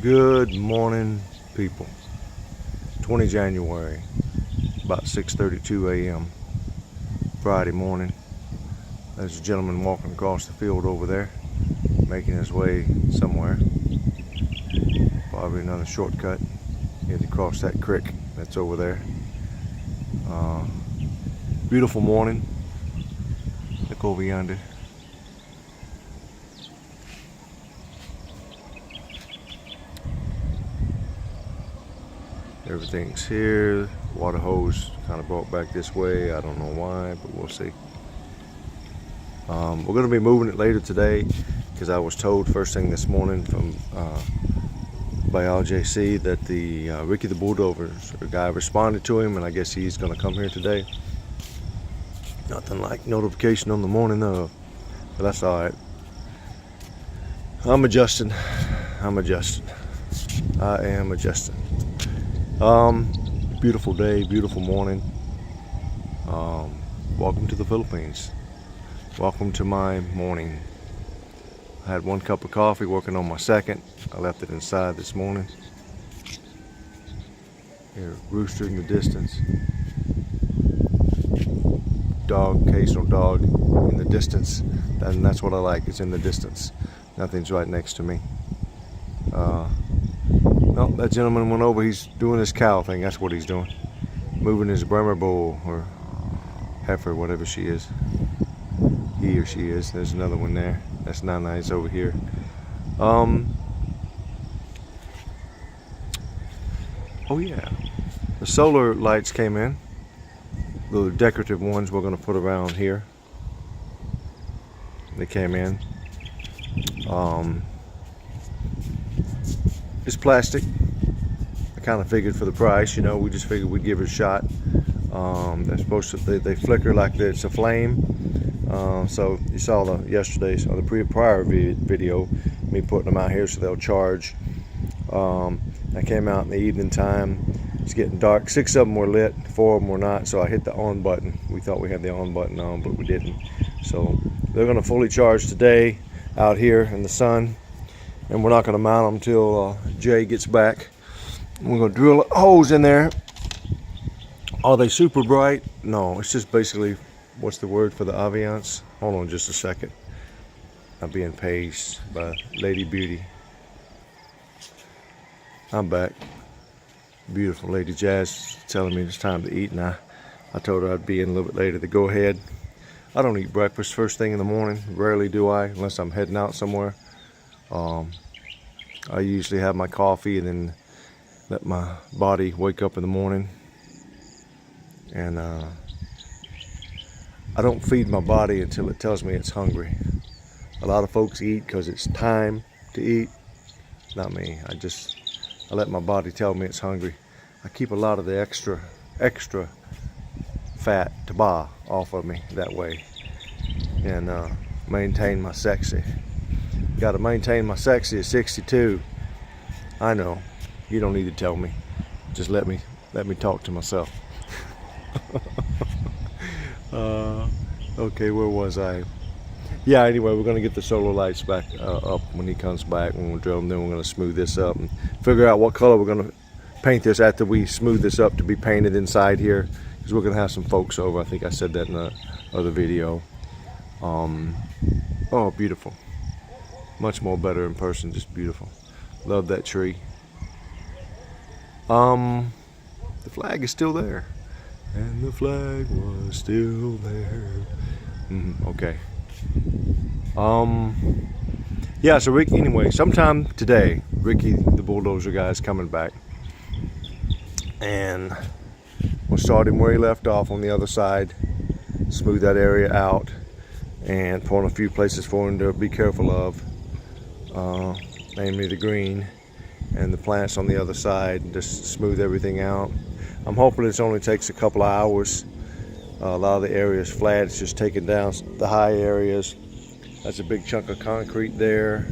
Good morning, people. 20 January, about 6:32 a.m. Friday morning. There's a gentleman walking across the field over there, making his way somewhere. Probably another shortcut. He had to cross that creek that's over there. Beautiful morning. Look over yonder. Everything's here. Water hose kind of brought back this way. I don't know why, but we'll see. We're going to be moving it later today because I was told first thing this morning from by LJC that the Ricky the Bulldozers, a guy responded to him, and I guess he's going to come here today. Nothing like notification on the morning of, but that's all right. I'm adjusting. I am adjusting. Beautiful day, beautiful morning. Welcome to the Philippines. Welcome to my morning. I had one cup of coffee, working on my second. I left it inside this morning. Here, rooster in the distance. Dog, occasional dog in the distance. And that's what I like, it's in the distance. Nothing's right next to me. No, that gentleman went over, he's doing his cow thing, that's what he's doing. Moving his Bremer bull, or heifer, whatever she is. He or she is. There's another one there. That's Nana's over here. Oh yeah, the solar lights came in. The decorative ones we're going to put around here. They came in. It's plastic. I kind of figured for the price, you know, we just figured we'd give it a shot. They're supposed to, they flicker like it's a flame. So you saw the yesterday's or the prior video, me putting them out here so they'll charge. I came out in the evening time. It's getting dark. 6 of them were lit, 4 of them were not. So I hit the on button. We thought we had the on button on, but we didn't. So they're going to fully charge today out here in the sun. And we're not going to mount them until Jay gets back. We're going to drill holes in there. Are they super bright? No, it's just basically, what's the word for the aviance? Hold on just a second. I'm being paged by Lady Beauty. I'm back. Beautiful Lady Jazz telling me it's time to eat, and I told her I'd be in a little bit later to go ahead. I don't eat breakfast first thing in the morning. Rarely do I, unless I'm heading out somewhere. I usually have my coffee and then let my body wake up in the morning. And I don't feed my body until it tells me it's hungry. A lot of folks eat because it's time to eat. Not me. I let my body tell me it's hungry. I keep a lot of the extra fat taba off of me that way, and maintain my sexy. Got to maintain my sexy at 62. I know. You don't need to tell me. Just let me talk to myself. Okay, where was I? Yeah, anyway, we're going to get the solar lights back up when he comes back. When we drill them, then we're going to smooth this up and figure out what color we're going to paint this after we smooth this up to be painted inside here, because we're going to have some folks over. I think I said that in the other video. Oh, beautiful. Much more better in person, just beautiful. Love that tree. The flag is still there. And the flag was still there. Okay. Yeah, so Ricky, anyway, sometime today, Ricky the Bulldozer guy is coming back. And we'll start him where he left off on the other side. Smooth that area out. And point a few places for him to be careful of. Namely the green and the plants on the other side, and just smooth everything out. I'm hoping it only takes a couple of hours. A lot of the area is flat, it's just taking down the high areas. That's a big chunk of concrete there.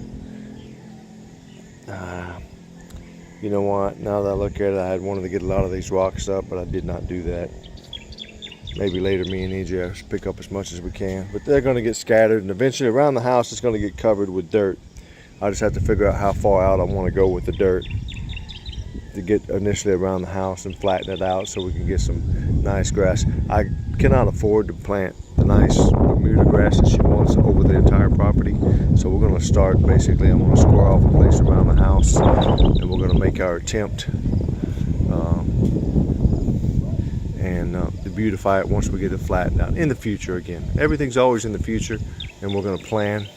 You know what, now that I look at it, I had wanted to get a lot of these rocks up, but I did not do that. Maybe later me and EJ pick up as much as we can. But they're going to get scattered, and eventually around the house it's going to get covered with dirt. I just have to figure out how far out I want to go with the dirt to get initially around the house and flatten it out so we can get some nice grass. I cannot afford to plant the nice Bermuda grass that she wants over the entire property. So we're going to start, basically, I'm going to square off a place around the house and we're going to make our attempt to beautify it once we get it flattened out in the future. Again, everything's always in the future, and we're going to plan.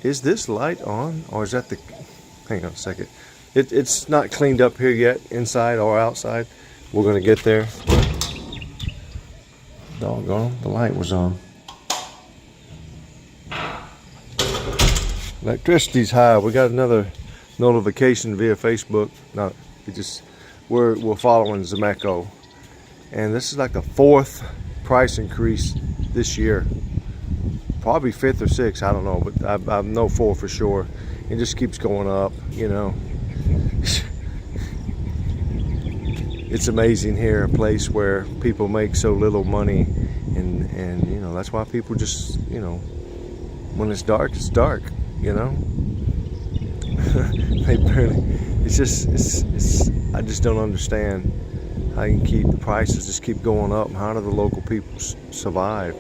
Is this light on, or is that the, hang on a second, it's not cleaned up here yet, inside or outside. We're going to get there. Doggone, the light was on. Electricity's high. We got another notification via Facebook. No, it just, we're following Zemeco, and this is like the 4th price increase this year. Probably 5th or 6th, I don't know, but I know 4 for sure. It just keeps going up, you know. It's amazing here, a place where people make so little money, and you know, that's why people just, you know, when it's dark, you know. They barely, it's I just don't understand how you can keep the prices just keep going up. How do the local people survive?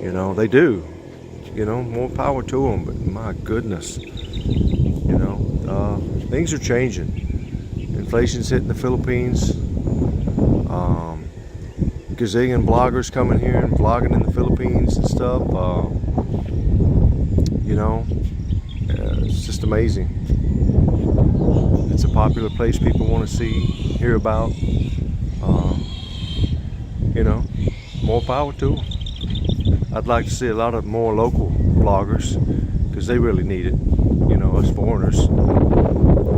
You know, they do. You know, more power to them, but my goodness, you know, things are changing. Inflation's hitting the Philippines. Gazillion bloggers coming here and vlogging in the Philippines and stuff. You know, it's just amazing. It's a popular place people want to see, hear about. You know, more power to them. I'd like to see a lot of more local bloggers, because they really need it. You know, us foreigners.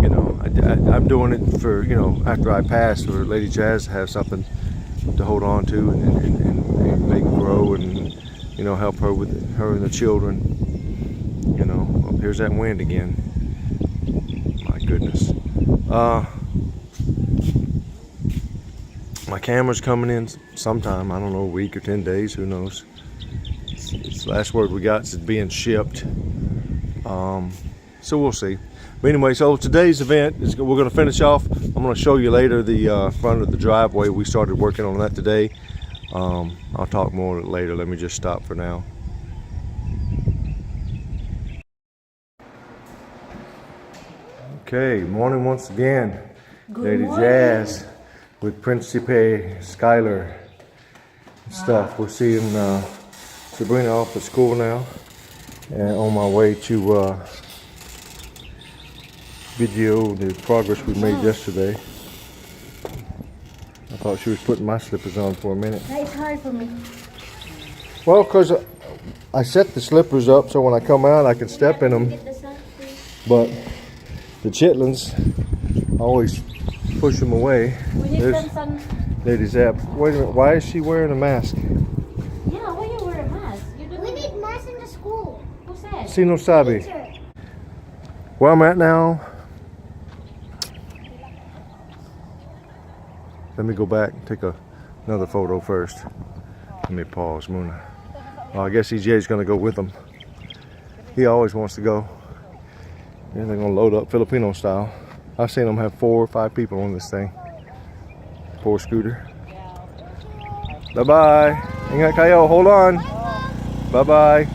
You know, I'm doing it for, you know, after I pass, for Lady Jazz to have something to hold on to and make grow, and, you know, help her with her and the children. You know, oh, here's that wind again. My goodness. My camera's coming in sometime, I don't know, a week or 10 days, who knows. It's the last word we got is being shipped. So we'll see. But anyway, so today's event is, we're going to finish off. I'm going to show you later the front of the driveway. We started working on that today. I'll talk more later. Let me just stop for now. Okay, morning once again. Good Lady morning. Jazz with Principe Skylar and stuff. We're seeing Sabrina off at school now, and on my way to video the progress we made yesterday. I thought she was putting my slippers on for a minute. It's hard for me. Well, because I set the slippers up so when I come out I can step in them, but the chitlins always push them away. There's Lady Zap. Wait a minute, why is she wearing a mask? Yeah, why you wear a mask? We need masks in the school. Who said? Sino sabe? Teacher. Where I'm at now. Let me go back and take another photo first. Let me pause, Muna. Oh, I guess EJ's gonna go with them. He always wants to go. And they're gonna load up Filipino style. I've seen them have 4 or 5 people on this thing. Poor scooter. Bye-bye. Ingat kayo. Hold on. Bye-bye.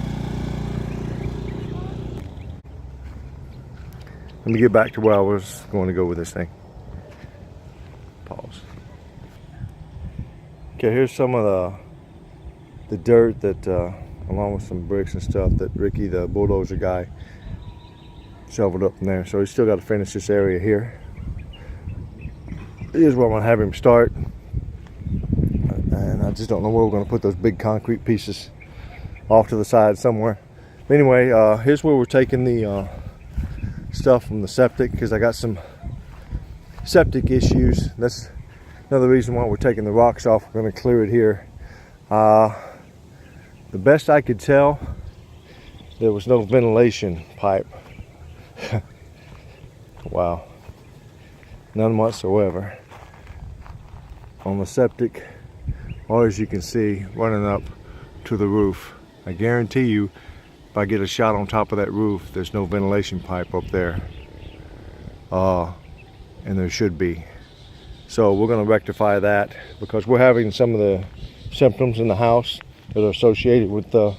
Let me get back to where I was going to go with this thing. Pause. Okay, here's some of the dirt that, along with some bricks and stuff, that Ricky, the bulldozer guy, shoveled up in there. So he's still got to finish this area here. Here's where I'm going to have him start. And I just don't know where we're going to put those big concrete pieces, off to the side somewhere. But anyway, here's where we're taking the stuff from the septic, because I got some septic issues. That's another reason why we're taking the rocks off. We're going to clear it here. The best I could tell, there was no ventilation pipe. Wow, none whatsoever on the septic, or as you can see, running up to the roof. I guarantee you if I get a shot on top of that roof, there's no ventilation pipe up there. And there should be. So we're going to rectify that because we're having some of the symptoms in the house that are associated with the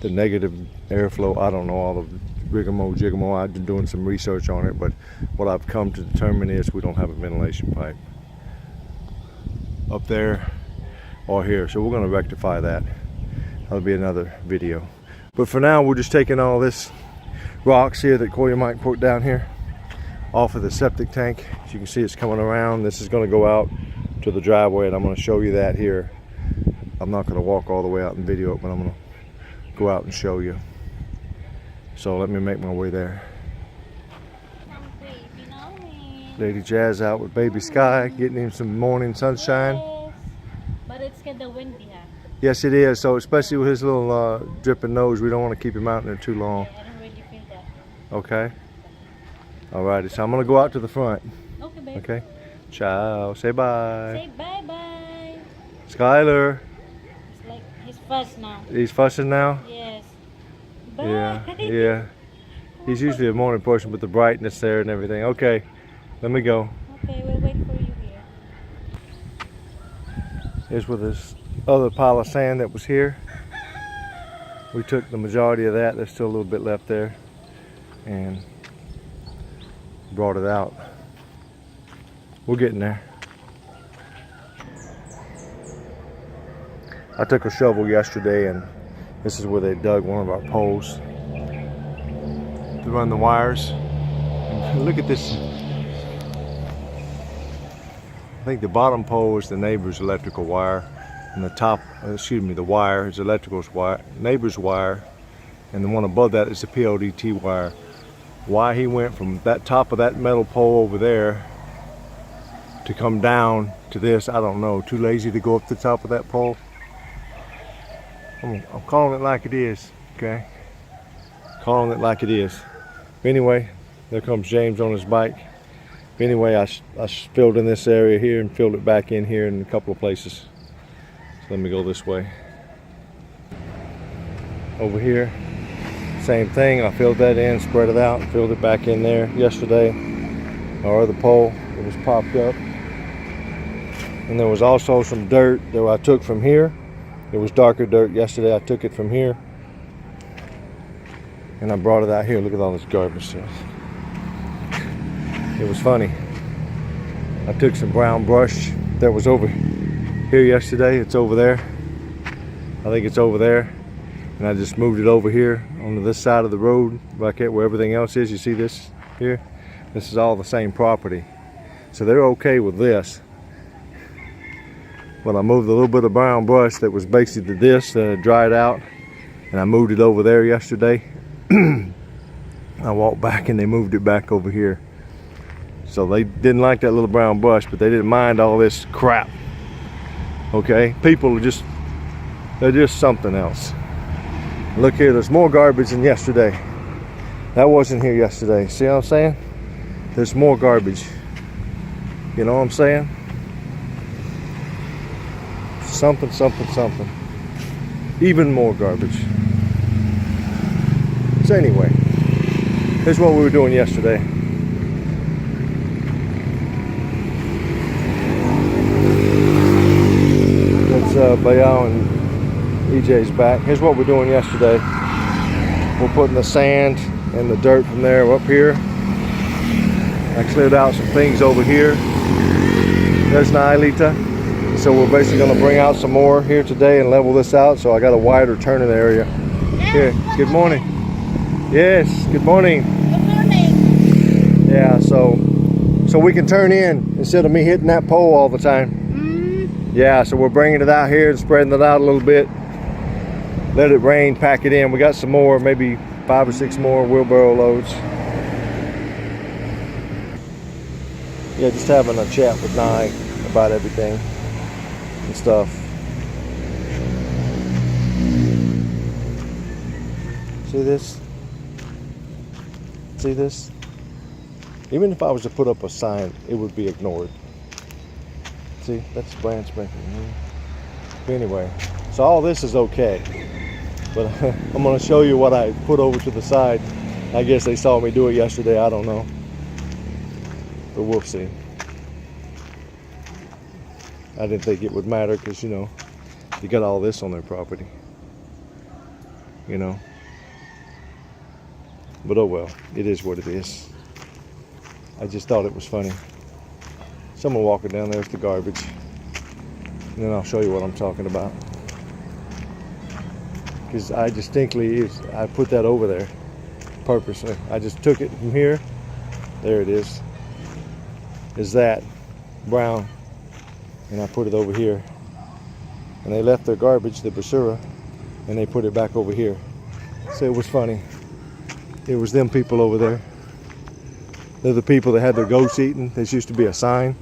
negative airflow. I don't know all the rigmarole. I've been doing some research on it, but what I've come to determine is we don't have a ventilation pipe up there or here. So we're going to rectify that. That'll be another video. But for now, we're just taking all this rocks here that Koya might put down here off of the septic tank. As you can see, it's coming around. This is going to go out to the driveway, and I'm going to show you that here. I'm not going to walk all the way out and video it, but I'm going to go out and show you. So let me make my way there. Lady Jazz out with baby Sky, getting him some morning sunshine. Yes. But it's kind of windy, huh? Yes, it is. So especially with his little dripping nose, we don't want to keep him out in there too long. I don't really feel that. Okay. Alrighty, so I'm gonna go out to the front. Okay, babe. Okay. Ciao. Say bye. Say bye-bye. Skylar. It's like he's fussed now. He's fussing now? Yes. Bye. Yeah. He's usually a morning person with the brightness there and everything. Okay. Let me go. Okay, we'll wait for you here. Here's with this other pile of sand that was here. We took the majority of that. There's still a little bit left there. And brought it out. We're getting there. I took a shovel yesterday, and this is where they dug one of our poles to run the wires. And look at this. I think the bottom pole is the neighbor's electrical wire, and the top, the wire is electrical's wire, neighbor's wire, and the one above that is the PLDT wire. Why he went from that top of that metal pole over there to come down to this, I don't know. Too lazy to go up the top of that pole. I'm calling it like it is, okay? Calling it like it is. Anyway, there comes James on his bike. Anyway, I filled in this area here and filled it back in here in a couple of places. So let me go this way. Over here, same thing. I filled that in, spread it out, filled it back in there yesterday. Our other pole, it was popped up. And there was also some dirt that I took from here. It was darker dirt yesterday. I took it from here and I brought it out here. Look at all this garbage. It was funny. I took some brown brush that was over here yesterday. It's over there. I think it's over there. And I just moved it over here onto this side of the road, back at where everything else is. You see this here? This is all the same property. So they're okay with this. But I moved a little bit of brown brush that was basically this, dried out, and I moved it over there yesterday. I walked back and they moved it back over here. So they didn't like that little brown brush, but they didn't mind all this crap. Okay, people are they're just something else. Look here, there's more garbage than yesterday. That wasn't here yesterday. See what I'm saying? There's more garbage. You know what I'm saying? Something, something, something. Even more garbage. So anyway, here's what we were doing yesterday. That's Bayal and EJ's back. Here's what we're doing yesterday. We're putting the sand and the dirt from there up here. I cleared out some things over here. There's Nailita. So we're basically going to bring out some more here today and level this out. So I got a wider turning area. Here, good morning. Yes, good morning. Good morning. Yeah, so we can turn in instead of me hitting that pole all the time. Yeah, so we're bringing it out here and spreading it out a little bit. Let it rain, pack it in. We got some more, maybe 5 or 6 more wheelbarrow loads. Yeah, just having a chat with Nye about everything and stuff. See this? See this? Even if I was to put up a sign, it would be ignored. See, that's brand sprinkling. Anyway, so all this is okay. But I'm gonna show you what I put over to the side. I guess they saw me do it yesterday, I don't know. But we'll see. I didn't think it would matter because, you know, you got all this on their property. You know. But oh well, it is what it is. I just thought it was funny. Someone walking down there with the garbage. And then I'll show you what I'm talking about. Because I distinctly, I put that over there purposely. I just took it from here. There it is. Is that brown. And I put it over here. And they left their garbage, the basura, and they put it back over here. So it was funny. It was them people over there. They're the people that had their goats eaten. There used to be a sign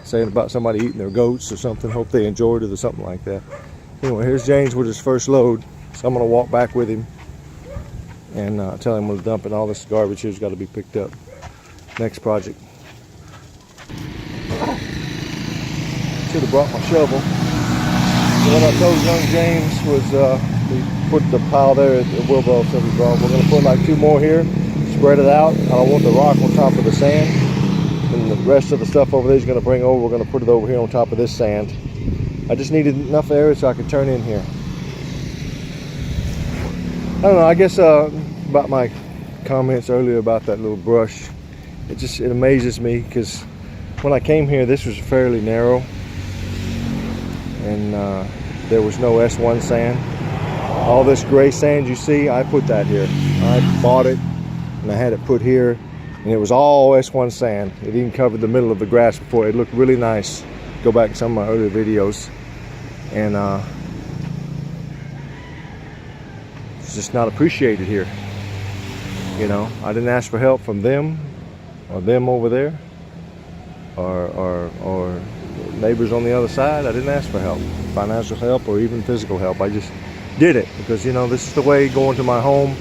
saying about somebody eating their goats or something. Hope they enjoyed it or something like that. Anyway, here's James with his first load. So I'm going to walk back with him and tell him we'll dump it. All this garbage here's got to be picked up. Next project. Should have brought my shovel. So what I told young James was we put the pile there at the wheelbarrow that we brought. We're going to put like 2 more here, spread it out. I don't want the rock on top of the sand. And the rest of the stuff over there he's going to bring over. We're going to put it over here on top of this sand. I just needed enough area so I could turn in here. I don't know, I guess about my comments earlier about that little brush. It amazes me because when I came here this was fairly narrow. And there was no S1 sand. All this gray sand you see, I put that here. I bought it and I had it put here, and it was all S1 sand. It even covered the middle of the grass before. It looked really nice. Go back to some of my earlier videos. And it's just not appreciated here. You know, I didn't ask for help from them or them over there or neighbors on the other side. I didn't ask for help, financial help or even physical help. I just did it because, you know, this is the way going to my home,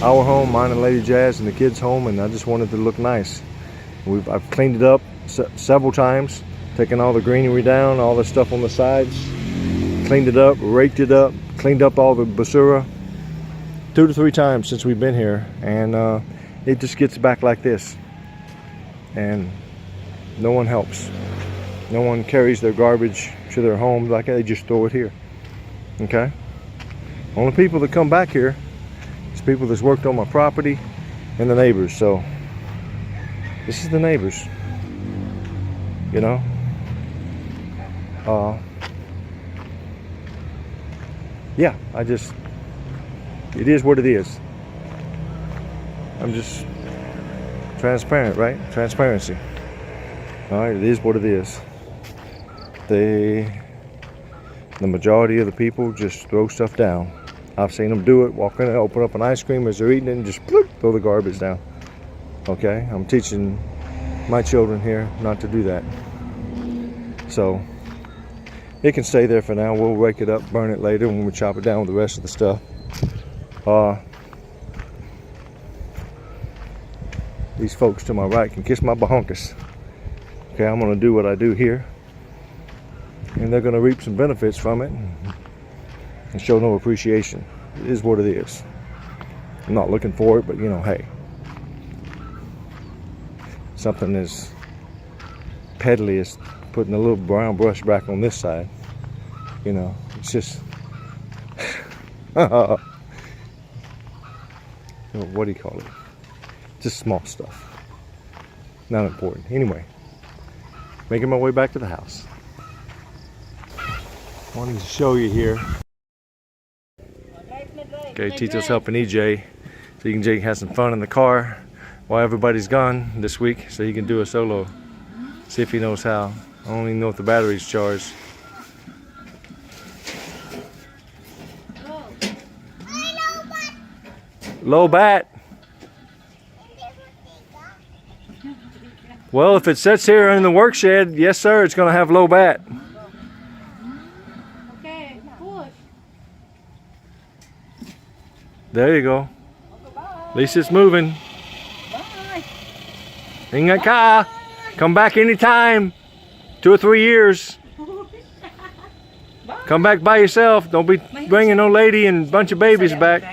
our home, mine and Lady Jazz and the kids' home, and I just wanted to look nice. I've cleaned it up several times, taken all the greenery down, all the stuff on the sides, cleaned it up, raked it up, cleaned up all the basura 2 to 3 times since we've been here, and it just gets back like this, and no one helps. No one carries their garbage to their homes like that. They just throw it here. Okay? Only people that come back here is people that's worked on my property and the neighbors. So this is the neighbors. You know? Yeah, it is what it is. I'm just transparent, right? Transparency. Alright, it is what it is. The majority of the people just throw stuff down. I've seen them do it, walk in and open up an ice cream as they're eating it and just bloop, throw the garbage down. Okay, I'm teaching my children here not to do that. So it can stay there for now. We'll rake it up, burn it later when we chop it down with the rest of the stuff. These folks to my right can kiss my bahunkus. Okay, I'm gonna do what I do here, and they're gonna reap some benefits from it and show no appreciation. It is what it is. I'm not looking for it, but you know, hey, something as peddly as putting a little brown brush back on this side, you know, it's just what do you call it? Just small stuff, not important. Anyway, making my way back to the house. Wanted to show you here. Okay, Tito's helping EJ so he can have some fun in the car while everybody's gone this week, so he can do a solo. See if he knows how. I don't even know if the battery's charged. Low bat. Well, if it sits here in the work shed, yes sir, it's going to have low bat. Okay, push. There you go. At least it's moving. Bye. Ingat ka. Come back anytime. 2 or 3 years. Bye. Come back by yourself. Don't be bringing no lady and bunch of babies back.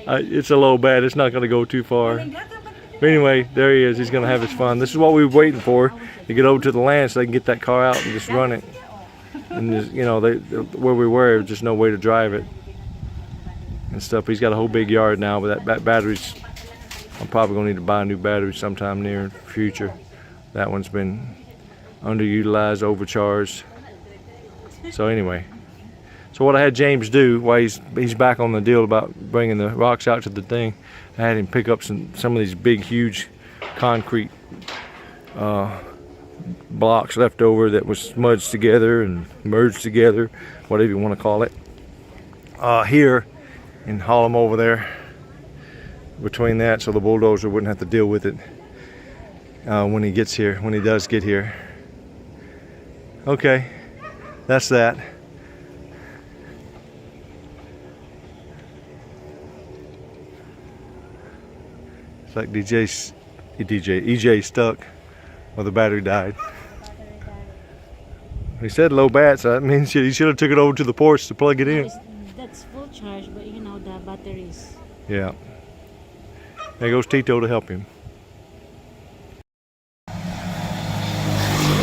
It's a low bat. It's not going to go too far. But anyway, there he is. He's going to have his fun. This is what we were waiting for, to get over to the land so they can get that car out and just run it. And just, you know, where we were, just no way to drive it and stuff. He's got a whole big yard now, but that battery's, I'm probably going to need to buy a new battery sometime near the future. That one's been underutilized, overcharged. So anyway, so what I had James do while he's back on the deal about bringing the rocks out to the thing, I had him pick up some of these big, huge concrete blocks left over that was smudged together and merged together, whatever you want to call it, here, and haul them over there between that, so the bulldozer wouldn't have to deal with it when he gets here, when he does get here. Okay, that's that. It's like EJ stuck, or the battery died. He said low bat, so that means he should have took it over to the porch to plug it in. That's full charge, but you know the batteries. Yeah. There goes Tito to help him.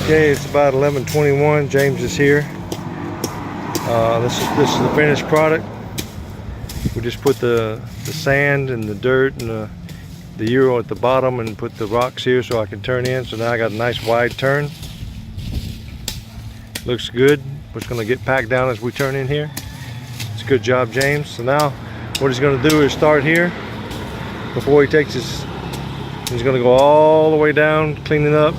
Okay, it's about 11:21. James is here. This is the finished product. We just put the sand and the dirt and the Euro at the bottom and put the rocks here so I can turn in. So now I got a nice wide turn. Looks good. It's going to get packed down as we turn in here. It's a good job, James. So now what he's going to do is start here before he takes he's going to go all the way down, cleaning up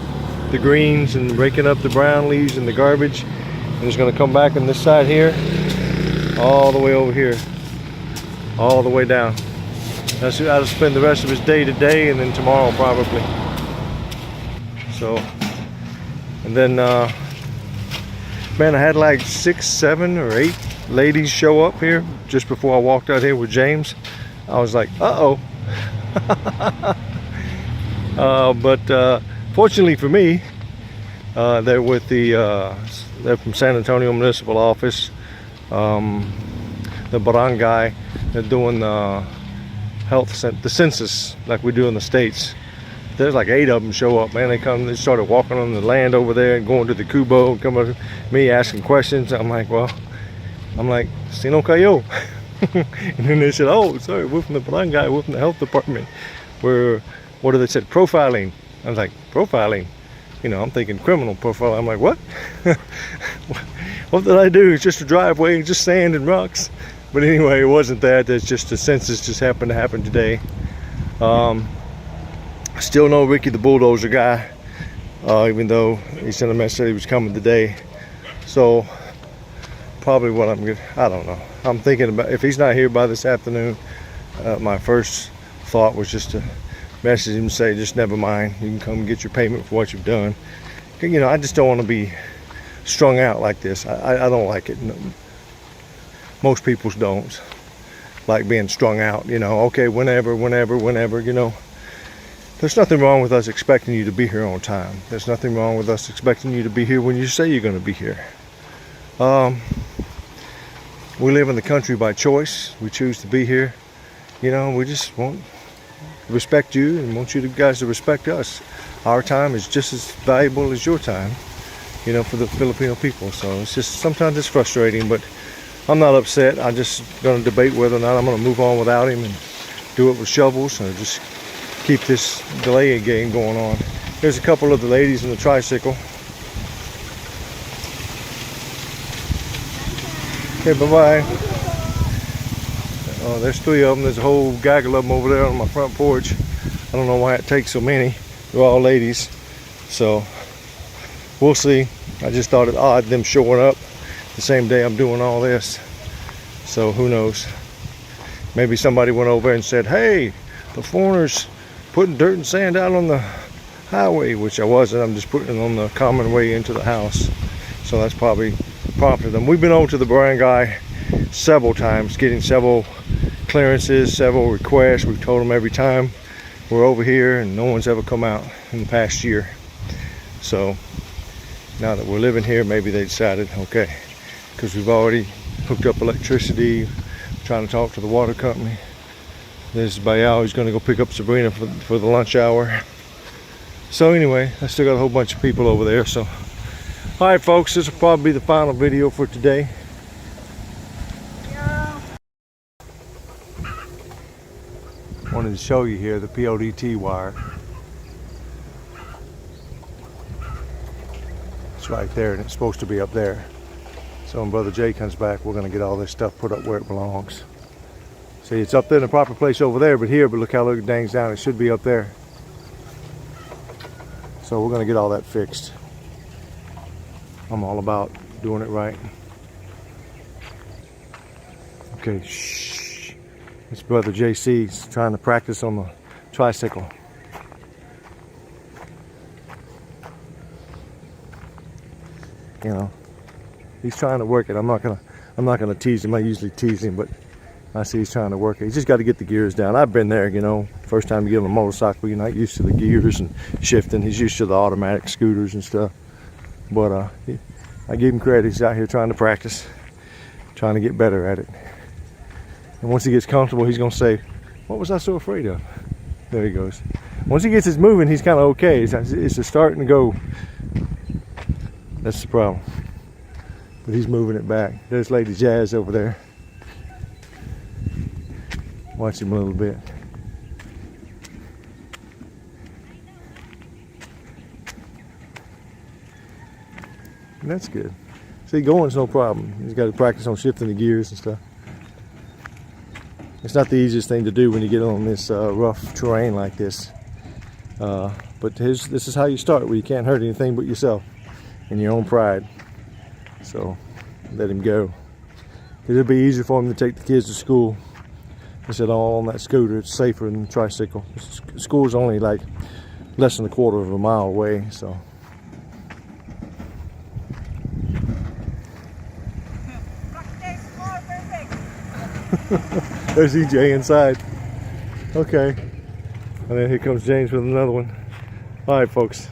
the greens and raking up the brown leaves and the garbage. And he's going to come back on this side here, all the way over here, all the way down. That's how to spend the rest of his day today, and then tomorrow probably. So, and then man, I had like 6, 7, or 8 ladies show up here just before I walked out here with James. I was like, uh-oh. But fortunately for me, they're with they're from San Antonio Municipal Office, the barangay. They're doing the the census like we do in the States. There's like 8 of them show up, man. They started walking on the land over there and going to the Kubo and coming up to me asking questions. I'm like, Sino kayo? And then they said, oh, sorry, we're from the barangay, we're from the health department. What do they said? Profiling. I was like, profiling? You know, I'm thinking criminal profile. I'm like, what? What did I do? It's just a driveway, just sand and rocks. But anyway, it wasn't that. That's just the census just happened to happen today. I still know Ricky the bulldozer guy, even though he sent a message he was coming today. So probably what I don't know. I'm thinking about, if he's not here by this afternoon, my first thought was just to message him and say, just never mind, you can come and get your payment for what you've done. You know, I just don't want to be strung out like this. I don't like it. Most people don't like being strung out, you know. Okay, whenever, you know. There's nothing wrong with us expecting you to be here on time. There's nothing wrong with us expecting you to be here when you say you're going to be here. We live in the country by choice. We choose to be here. You know, we just want to respect you and want you guys to respect us. Our time is just as valuable as your time, you know, for the Filipino people. So it's just, sometimes it's frustrating, but I'm not upset. I'm just going to debate whether or not I'm going to move on without him and do it with shovels, or just keep this delay game going on. There's a couple of the ladies in the tricycle. Okay, bye-bye. Oh, there's 3 of them. There's a whole gaggle of them over there on my front porch. I don't know why it takes so many. They're all ladies. So, we'll see. I just thought it odd them showing up the same day I'm doing all this. So, who knows? Maybe somebody went over and said, hey, the foreigners putting dirt and sand out on the highway, which I wasn't. I'm just putting it on the common way into the house. So that's probably prompted them. We've been over to the barangay several times, getting several clearances, several requests. We've told them every time we're over here, and no one's ever come out in the past year. So now that we're living here, maybe they decided, okay, because we've already hooked up electricity, trying to talk to the water company. This is Bayao. He's going to go pick up Sabrina for the lunch hour. So anyway, I still got a whole bunch of people over there. So, all right, folks, this will probably be the final video for today. Wanted to show you here the PODT wire. It's right there, and it's supposed to be up there. So when Brother Jay comes back, we're going to get all this stuff put up where it belongs. See, it's up there in the proper place over there, but look how it dangs down. It should be up there. So we're going to get all that fixed. I'm all about doing it right. Okay, shh. It's Brother JC. He's trying to practice on the tricycle. You know, he's trying to work it. I'm not gonna tease him. I usually tease him, but I see he's trying to work it. He's just got to get the gears down. I've been there, you know. First time you get on a motorcycle, you're not used to the gears and shifting. He's used to the automatic scooters and stuff. But I give him credit. He's out here trying to practice, trying to get better at it. And once he gets comfortable, he's gonna say, "What was I so afraid of?" There he goes. Once he gets his moving, he's kind of okay. It's a start and go. That's the problem. But he's moving it back. There's Lady Jazz over there. Watch him a little bit. And that's good. See, going's no problem. He's got to practice on shifting the gears and stuff. It's not the easiest thing to do when you get on this rough terrain like this. But this is how you start, where you can't hurt anything but yourself and your own pride. So let him go. It'll be easier for him to take the kids to school. He said, all on that scooter, it's safer than the tricycle. School's only like less than a quarter of a mile away, so. There's EJ inside. Okay. And then here comes James with another one. All right, folks.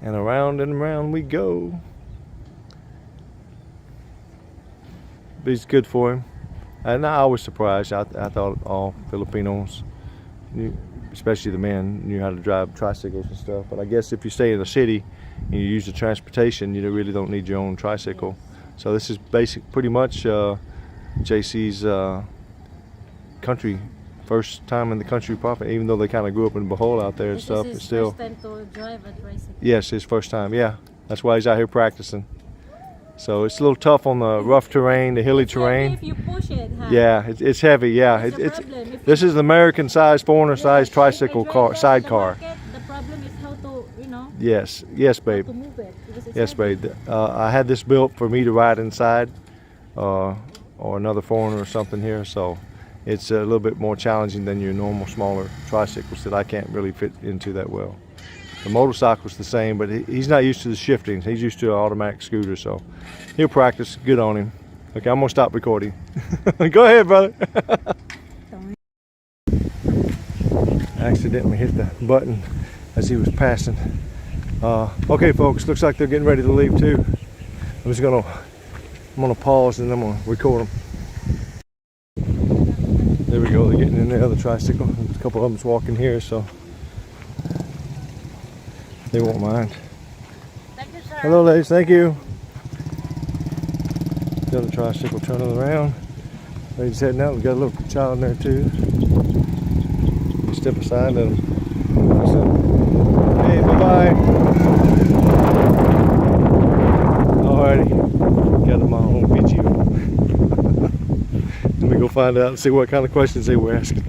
And around we go. But it's good for him. And I was surprised. I thought all Filipinos, especially the men, knew how to drive tricycles and stuff. But I guess if you stay in the city and you use the transportation, you really don't need your own tricycle. So this is pretty much JC's country, first time in the country proper. Even though they kind of grew up in Bohol out there and stuff, This is it's still. first time to drive a tricycle. Yes, his first time. Yeah, that's why he's out here practicing. So it's a little tough on the rough terrain, the hilly terrain. If you push it, huh? Yeah, it's heavy. Yeah, this is an American-sized, foreigner-sized tricycle car, sidecar. The problem is how to, Yes, babe. to move it. Because it's Yes, heavy. babe. I had this built for me to ride inside, or another foreigner or something here. So it's a little bit more challenging than your normal smaller tricycles that I can't really fit into that well. The motorcycle's the same, but he's not used to the shifting. He's used to an automatic scooter, so he'll practice. Good on him. Okay, I'm gonna stop recording. Go ahead, brother. Accidentally hit the button as he was passing. Okay, folks, looks like they're getting ready to leave too. I'm gonna pause and I'm gonna record them. There we go. They're getting in the other tricycle. A couple of them's walking here, so they won't mind. Thank you, sir. Hello, ladies. Thank you. The other tricycle turning around. Ladies heading out. We got a little child in there too. You step aside, let them. Hey, bye-bye. Alrighty. Got them on video. Let me go find out and see what kind of questions they were asking.